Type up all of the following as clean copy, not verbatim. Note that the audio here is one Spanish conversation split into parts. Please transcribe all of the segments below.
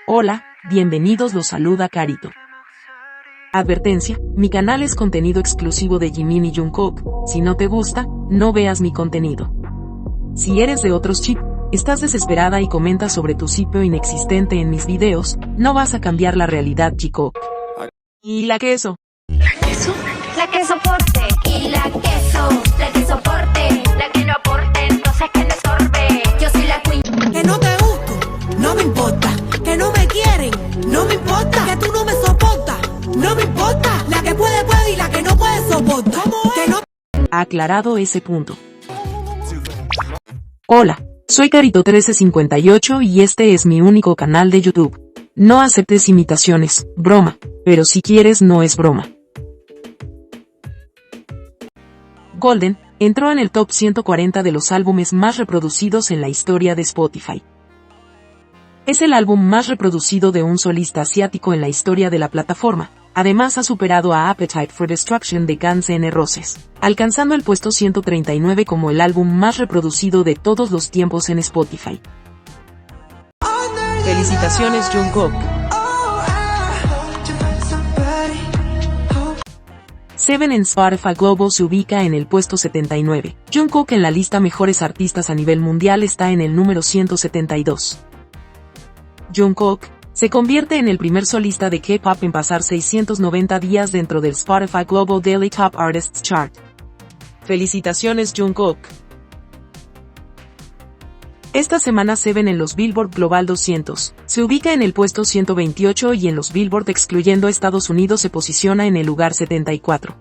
Hola, bienvenidos, los saluda Carito. Advertencia, mi canal es contenido exclusivo de Jimin y Jungkook, si no te gusta, no veas mi contenido. Si eres de otros chip, estás desesperada y comentas sobre tu sitio inexistente en mis videos, no vas a cambiar la realidad, chico. ¿Y la queso? ¿La queso? La que soporte. Y la que soporte. La que no aporte, entonces que le sorbe. Yo soy la queen. Que no te gusto, no me importa. Que no me quieren, no me importa. Que tú no me soportas, no me importa. La que puede, puede y la que no puede soporta. Que no... Aclarado ese punto. Hola, soy Carito1358 y este es mi único canal de YouTube. No aceptes imitaciones, broma, pero si quieres no es broma. Golden entró en el top 140 de los álbumes más reproducidos en la historia de Spotify. Es el álbum más reproducido de un solista asiático en la historia de la plataforma. Además ha superado a Appetite for Destruction de Guns N' Roses, alcanzando el puesto 139 como el álbum más reproducido de todos los tiempos en Spotify. Felicitaciones, Jungkook. Seven en Spotify Global se ubica en el puesto 79. Jungkook en la lista Mejores Artistas a nivel mundial está en el número 172. Jungkook se convierte en el primer solista de K-pop en pasar 690 días dentro del Spotify Global Daily Top Artists Chart. Felicitaciones, Jungkook. Esta semana Seven en los Billboard Global 200 se ubica en el puesto 128 y en los Billboard excluyendo Estados Unidos se posiciona en el lugar 74.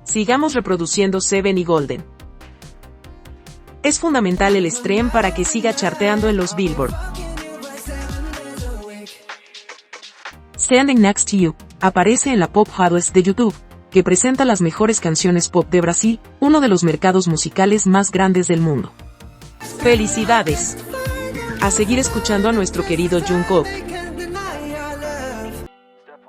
Sigamos reproduciendo Seven y Golden. Es fundamental el stream para que siga charteando en los Billboard. Standing Next to You aparece en la Pop Hot de YouTube, que presenta las mejores canciones pop de Brasil, uno de los mercados musicales más grandes del mundo. ¡Felicidades! A seguir escuchando a nuestro querido Jungkook.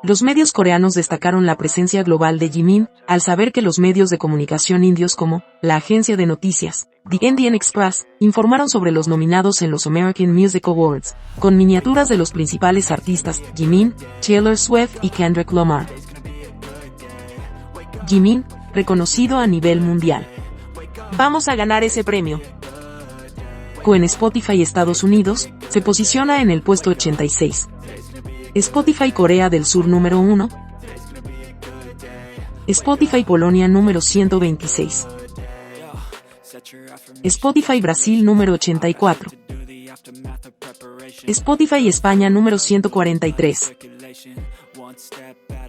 Los medios coreanos destacaron la presencia global de Jimin, al saber que los medios de comunicación indios como la agencia de noticias, The Indian Express, informaron sobre los nominados en los American Music Awards, con miniaturas de los principales artistas, Jimin, Taylor Swift y Kendrick Lamar. Jimin, reconocido a nivel mundial. Vamos a ganar ese premio. En Spotify Estados Unidos, se posiciona en el puesto 86. Spotify Corea del Sur número 1. Spotify Polonia número 126. Spotify Brasil número 84. Spotify España número 143.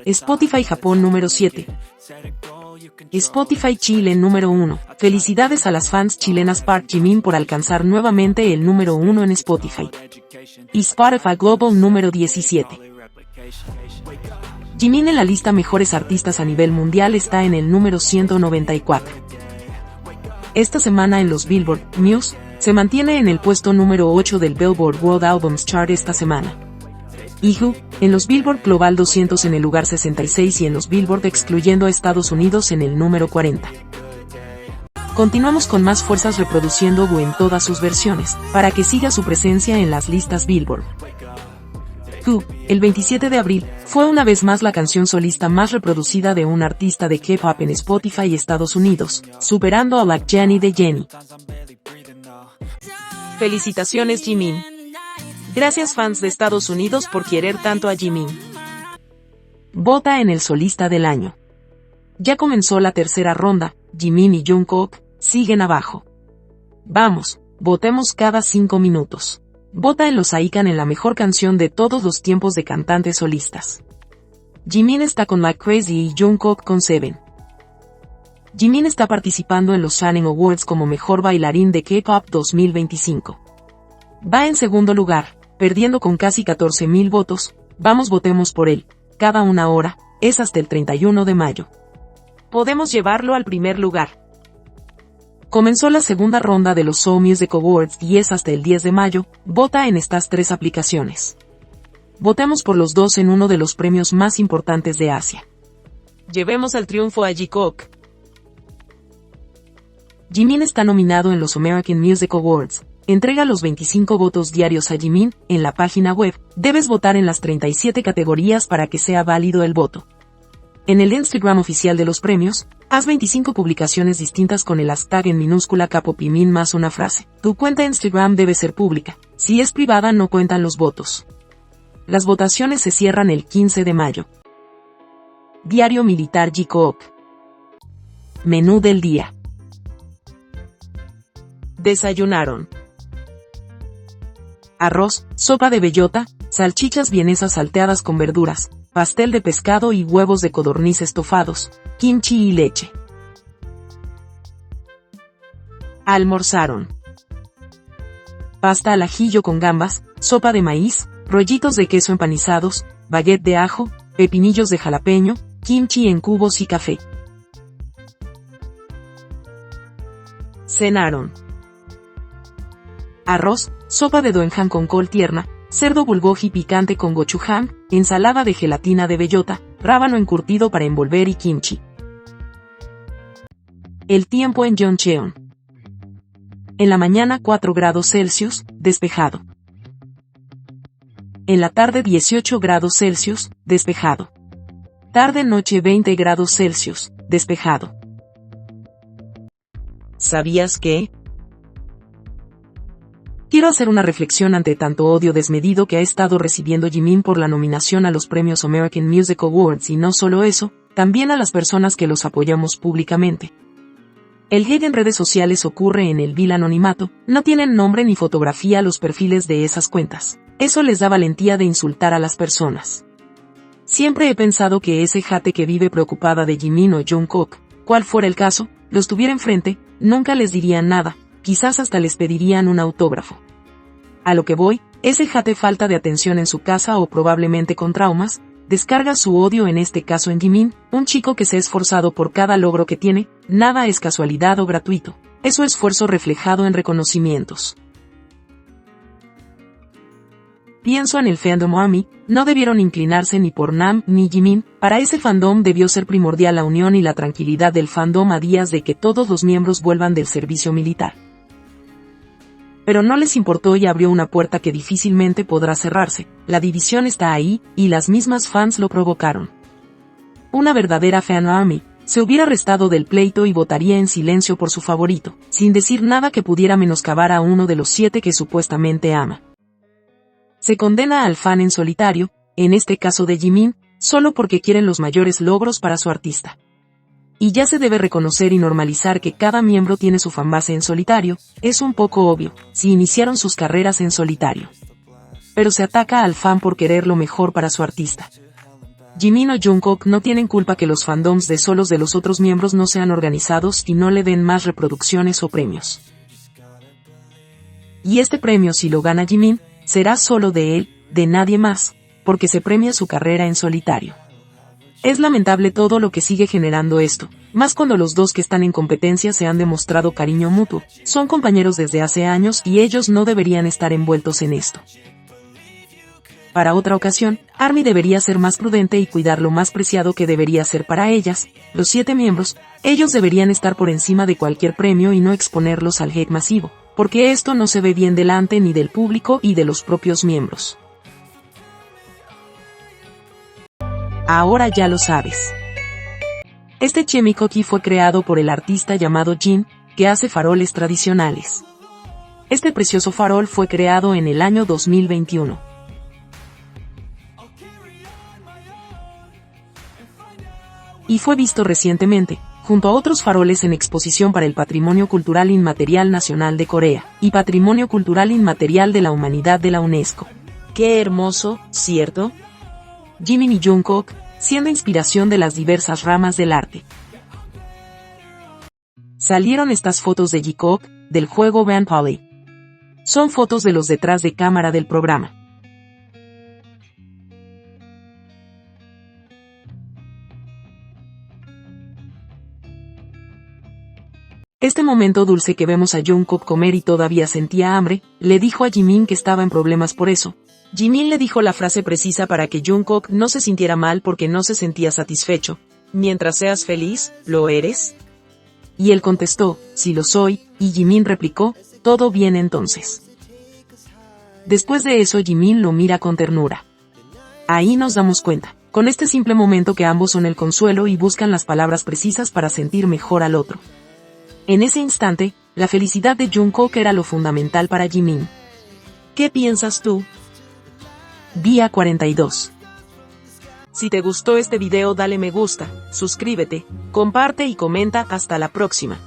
Spotify Japón número 7. Spotify Chile número 1. Felicidades a las fans chilenas Park Jimin por alcanzar nuevamente el número 1 en Spotify. Y Spotify Global número 17. Jimin en la lista Mejores Artistas a nivel mundial está en el número 194. Esta semana en los Billboard News, se mantiene en el puesto número 8 del Billboard World Albums Chart esta semana. IHU, en los Billboard Global 200 en el lugar 66 y en los Billboard excluyendo a Estados Unidos en el número 40. Continuamos con más fuerzas reproduciendo Wu en todas sus versiones, para que siga su presencia en las listas Billboard. Who, el 27 de abril, fue una vez más la canción solista más reproducida de un artista de K-pop en Spotify Estados Unidos, superando a Like Jenny de Jenny. Felicitaciones, Jimin. Gracias fans de Estados Unidos por querer tanto a Jimin. Vota en el solista del año. Ya comenzó la tercera ronda, Jimin y Jungkook siguen abajo. Vamos, votemos cada 5 minutos. Vota en los Icon en la mejor canción de todos los tiempos de cantantes solistas. Jimin está con Like Crazy y Jungkook con Seven. Jimin está participando en los Fanning Awards como mejor bailarín de K-pop 2025. Va en segundo lugar, perdiendo con casi 14,000 votos. Vamos, votemos por él. Cada una hora, es hasta el 31 de mayo. Podemos llevarlo al primer lugar. Comenzó la segunda ronda de los Seoul Music Awards y es hasta el 10 de mayo, vota en estas 3 aplicaciones. Votemos por los dos en uno de los premios más importantes de Asia. Llevemos al triunfo a Jungkook. Jimin está nominado en los American Music Awards, entrega los 25 votos diarios a Jimin. En la página web, debes votar en las 37 categorías para que sea válido el voto. En el Instagram oficial de los premios, haz 25 publicaciones distintas con el hashtag en minúscula #Jimin más una frase. Tu cuenta Instagram debe ser pública. Si es privada no cuentan los votos. Las votaciones se cierran el 15 de mayo. Diario militar Jikook. Menú del día. Desayunaron: arroz, sopa de bellota, salchichas vienesas salteadas con verduras, pastel de pescado y huevos de codorniz estofados, kimchi y leche. Almorzaron: pasta al ajillo con gambas, sopa de maíz, rollitos de queso empanizados, baguette de ajo, pepinillos de jalapeño, kimchi en cubos y café. Cenaron: arroz, sopa de doenjang con col tierna, cerdo bulgogi picante con gochujang, ensalada de gelatina de bellota, rábano encurtido para envolver y kimchi. El tiempo en Yeoncheon. En la mañana 4 grados Celsius, despejado. En la tarde 18 grados Celsius, despejado. Tarde-noche 20 grados Celsius, despejado. ¿Sabías que? Quiero hacer una reflexión ante tanto odio desmedido que ha estado recibiendo Jimin por la nominación a los premios American Music Awards, y no solo eso, también a las personas que los apoyamos públicamente. El hate en redes sociales ocurre en el vil anonimato, no tienen nombre ni fotografía los perfiles de esas cuentas. Eso les da valentía de insultar a las personas. Siempre he pensado que ese hate que vive preocupada de Jimin o Jungkook, cual fuera el caso, los tuviera enfrente, nunca les dirían nada, quizás hasta les pedirían un autógrafo. A lo que voy, ese hate falta de atención en su casa o probablemente con traumas, descarga su odio en este caso en Jimin, un chico que se ha esforzado por cada logro que tiene, nada es casualidad o gratuito, es su esfuerzo reflejado en reconocimientos. Pienso en el fandom ARMY, no debieron inclinarse ni por Nam ni Jimin, para ese fandom debió ser primordial la unión y la tranquilidad del fandom a días de que todos los miembros vuelvan del servicio militar. Pero no les importó y abrió una puerta que difícilmente podrá cerrarse, la división está ahí, y las mismas fans lo provocaron. Una verdadera fan ARMY se hubiera restado del pleito y votaría en silencio por su favorito, sin decir nada que pudiera menoscabar a uno de los 7 que supuestamente ama. Se condena al fan en solitario, en este caso de Jimin, solo porque quieren los mayores logros para su artista. Y ya se debe reconocer y normalizar que cada miembro tiene su fanbase en solitario, es un poco obvio, si iniciaron sus carreras en solitario. Pero se ataca al fan por querer lo mejor para su artista. Jimin o Jungkook no tienen culpa que los fandoms de solos de los otros miembros no sean organizados y no le den más reproducciones o premios. Y este premio, si lo gana Jimin, será solo de él, de nadie más, porque se premia su carrera en solitario. Es lamentable todo lo que sigue generando esto, más cuando los dos que están en competencia se han demostrado cariño mutuo, son compañeros desde hace años y ellos no deberían estar envueltos en esto. Para otra ocasión, ARMY debería ser más prudente y cuidar lo más preciado que debería ser para ellas, los 7 miembros, ellos deberían estar por encima de cualquier premio y no exponerlos al hate masivo, porque esto no se ve bien delante ni del público y de los propios miembros. Ahora ya lo sabes. Este chemikoki fue creado por el artista llamado Jin, que hace faroles tradicionales. Este precioso farol fue creado en el año 2021. Y fue visto recientemente, junto a otros faroles en exposición para el Patrimonio Cultural Inmaterial Nacional de Corea, y Patrimonio Cultural Inmaterial de la Humanidad de la UNESCO. ¡Qué hermoso!, ¿cierto? Jimin y Jungkook, siendo inspiración de las diversas ramas del arte. Salieron estas fotos de Jikook, del juego Band Poly. Son fotos de los detrás de cámara del programa. Este momento dulce que vemos a Jungkook comer y todavía sentía hambre, le dijo a Jimin que estaba en problemas por eso. Jimin le dijo la frase precisa para que Jungkook no se sintiera mal porque no se sentía satisfecho. Mientras seas feliz, ¿lo eres? Y él contestó, sí lo soy, y Jimin replicó, Todo bien entonces. Después de eso Jimin lo mira con ternura. Ahí nos damos cuenta, con este simple momento, que ambos son el consuelo y buscan las palabras precisas para sentir mejor al otro. En ese instante, la felicidad de Jungkook era lo fundamental para Jimin. ¿Qué piensas tú? Día 42. Si te gustó este video dale me gusta, suscríbete, comparte y comenta. Hasta la próxima.